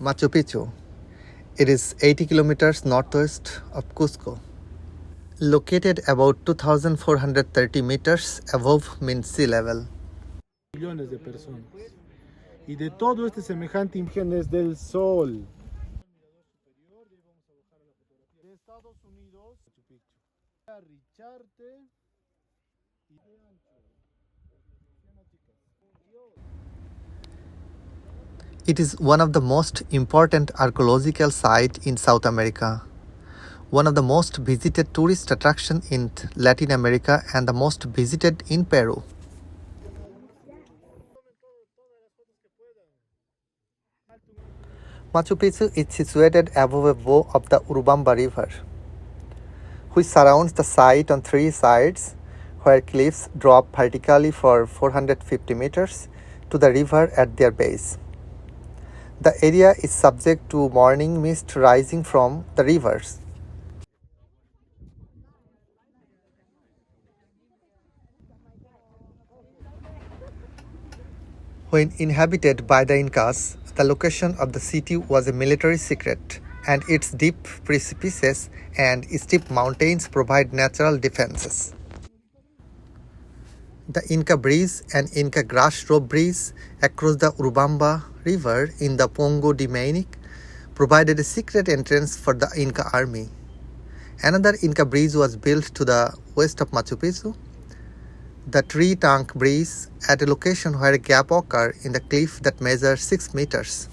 Machu Picchu. It is 80 kilometers northwest of Cuzco. Located about 2,430 meters above mean sea level. Millones de personas. Y de todo este semejante imágenes del sol. De Estados Unidos, Machu Picchu. Richarte. It is one of the most important archaeological sites in South America, one of the most visited tourist attractions in Latin America and the most visited in Peru. Machu Picchu is situated above a bow of the Urubamba River, which surrounds the site on three sides, where cliffs drop vertically for 450 meters to the river at their base. The area is subject to morning mist rising from the rivers. When inhabited by the Incas, the location of the city was a military secret, and its deep precipices and steep mountains provide natural defenses. The Inca Bridge and Inca grass rope bridge across the Urubamba River in the Pongo de Mainic provided a secret entrance for the Inca army. Another Inca bridge was built to the west of Machu Picchu, the Tree Trunk Bridge, at a location where a gap occurs in the cliff that measures 6 meters.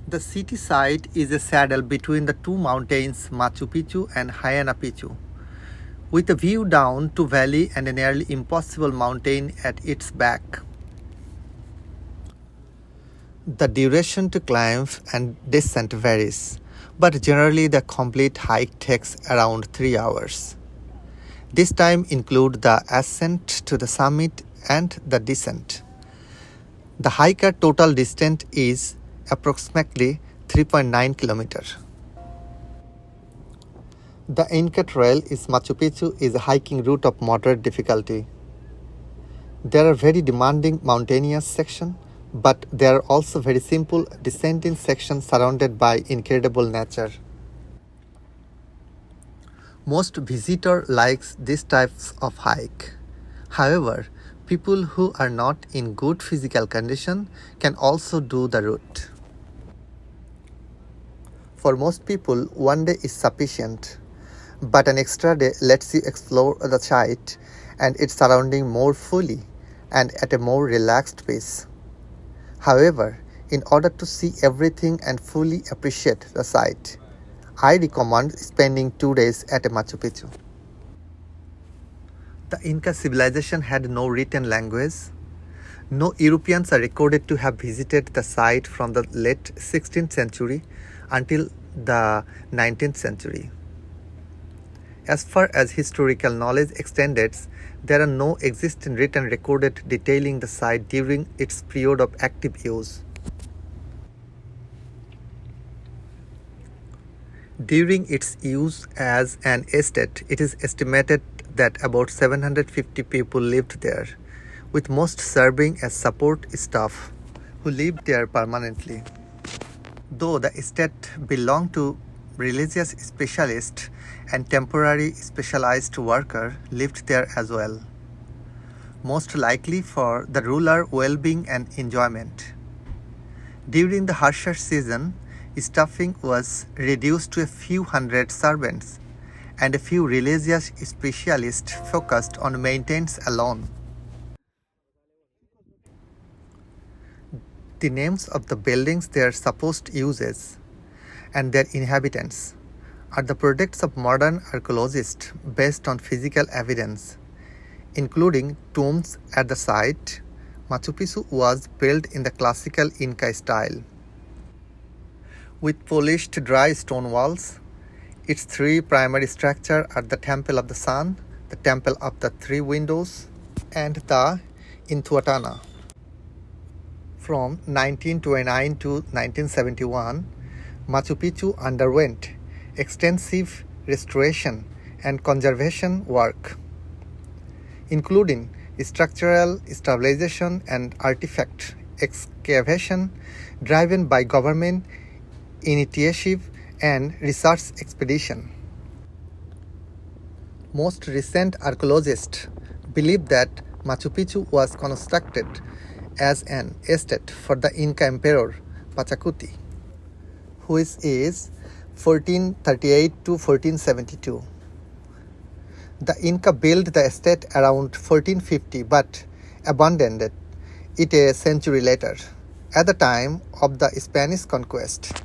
The city site is a saddle between the two mountains Machu Picchu and Huayna Picchu, with a view down to valley and a nearly impossible mountain at its back. The duration to climb and descent varies, but generally the complete hike takes around 3 hours. This time includes the ascent to the summit and the descent. The hiker total distance is approximately 3.9 kilometers. The Inca Trail is Machu Picchu is a hiking route of moderate difficulty. There are very demanding mountainous sections, but there are also very simple descending sections surrounded by incredible nature. Most visitor likes these types of hike. However, people who are not in good physical condition can also do the route. For most people, one day is sufficient, but an extra day lets you explore the site and its surrounding more fully and at a more relaxed pace. However, in order to see everything and fully appreciate the site, I recommend spending 2 days at Machu Picchu. The Inca civilization had no written language. No Europeans are recorded to have visited the site from the late 16th century until the 19th century. As far as historical knowledge extended, there are no existing written recorded detailing the site during its period of active use. During its use as an estate, it is estimated that about 750 people lived there, with most serving as support staff who lived there permanently. Though the estate belonged to religious specialists and temporary specialized workers lived there as well, most likely for the ruler well-being and enjoyment. During the harsher season, staffing was reduced to a few hundred servants, and a few religious specialists focused on maintenance alone. The names of the buildings, their supposed uses, and their inhabitants are the products of modern archaeologists based on physical evidence, including tombs at the site. Machu Picchu was built in the classical Inca style, with polished dry stone walls. Its three primary structures are the Temple of the Sun, the Temple of the Three Windows, and the Intihuatana. From 1929 to 1971, Machu Picchu underwent extensive restoration and conservation work, including structural stabilization and artifact excavation driven by government initiative and research expedition. Most recent archaeologists believe that Machu Picchu was constructed as an estate for the Inca emperor Pachacuti, which is 1438 to 1472. The Inca built the estate around 1450 but abandoned it a century later, at the time of the Spanish conquest.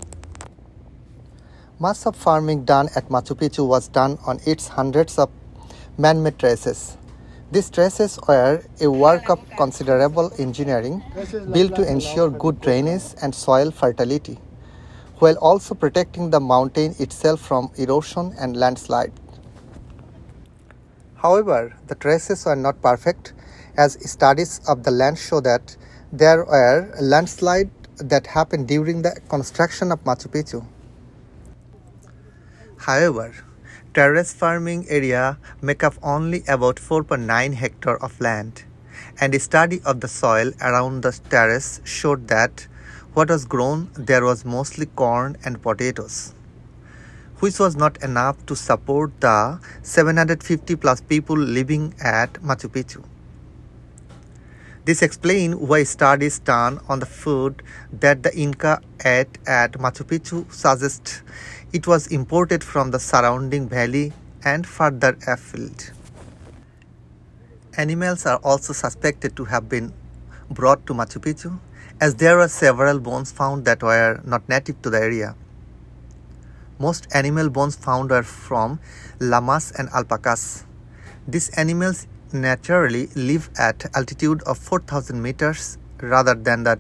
Much of farming done at Machu Picchu was done on its hundreds of man-made terraces. These terraces were a work of considerable engineering, built to ensure good drainage and soil fertility, while also protecting the mountain itself from erosion and landslide. However, the terraces were not perfect, as studies of the land show that there were landslides that happened during the construction of Machu Picchu. However, terrace farming area make up only about 4.9 hectares of land, and a study of the soil around the terrace showed that what was grown there was mostly corn and potatoes, which was not enough to support the 750 plus people living at Machu Picchu. This explains why studies done on the food that the Inca ate at Machu Picchu suggest it was imported from the surrounding valley and further afield. Animals are also suspected to have been brought to Machu Picchu, as there were several bones found that were not native to the area. Most animal bones found were from llamas and alpacas. These animals naturally live at altitude of 4,000 meters rather than the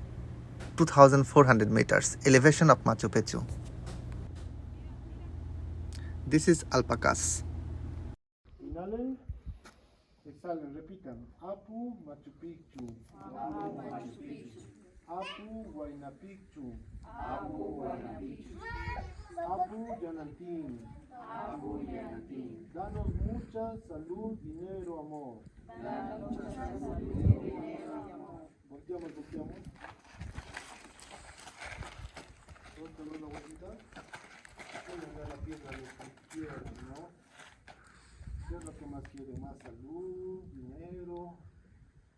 2,400 meters elevation of Machu Picchu. This is alpacas. Inhalen, exhalen, repitan. Apu Machu Picchu. Apu Huayna Picchu. Apu Yanantín. Danos mucha salud, dinero, amor. Volteamos. Suéltalo una vueltita. Pónganle a la pierna lo que quieran, ¿no? ¿Qué es lo que más quiere? Más salud, dinero,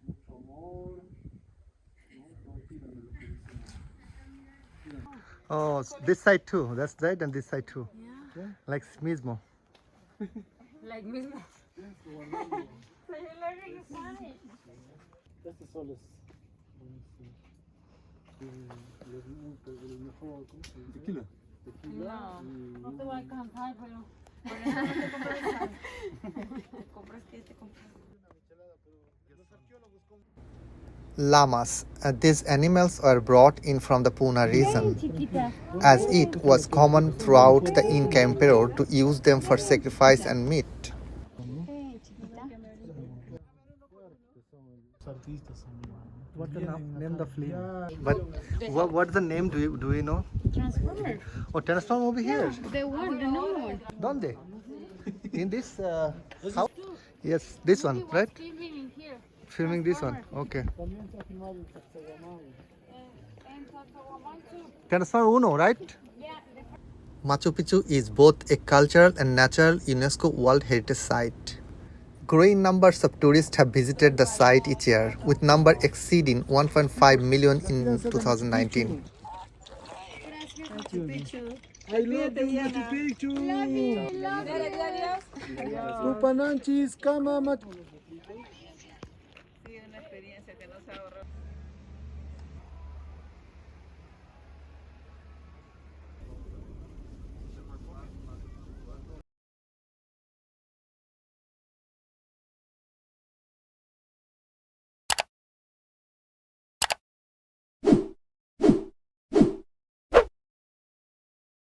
mucho amor. ¿No? Tranquilamente lo que dicen. Oh, this side too. That's right, and this side too. Yeah. Like mismo. Like mismo. So you're learning Spanish. Este sol es buenísimo. El mejor, ¿cómo se dice? Tequila. No te voy a cantar, pero por eso no te compras esa. Te compras que te compras. Llamas. These animals were brought in from the Puna region, as it was common throughout the Inca emperor to use them for sacrifice and meat. What's the name of the film? But what's the name? Do we know? Transformer. Oh, transform over here. The new one. ¿Dónde? In this house? Yes, this one, right? Filming in here. Filming this one. Okay. También se ha filmado en Sacsayhuamán. And Sacsayhuamán too. Transform 1, right? Yeah. Machu Picchu is both a cultural and natural UNESCO World Heritage Site. Growing numbers of tourists have visited the site each year, with number exceeding 1.5 million in 2019. I love you, Machu Picchu. Love you. Upananchis, kama Machu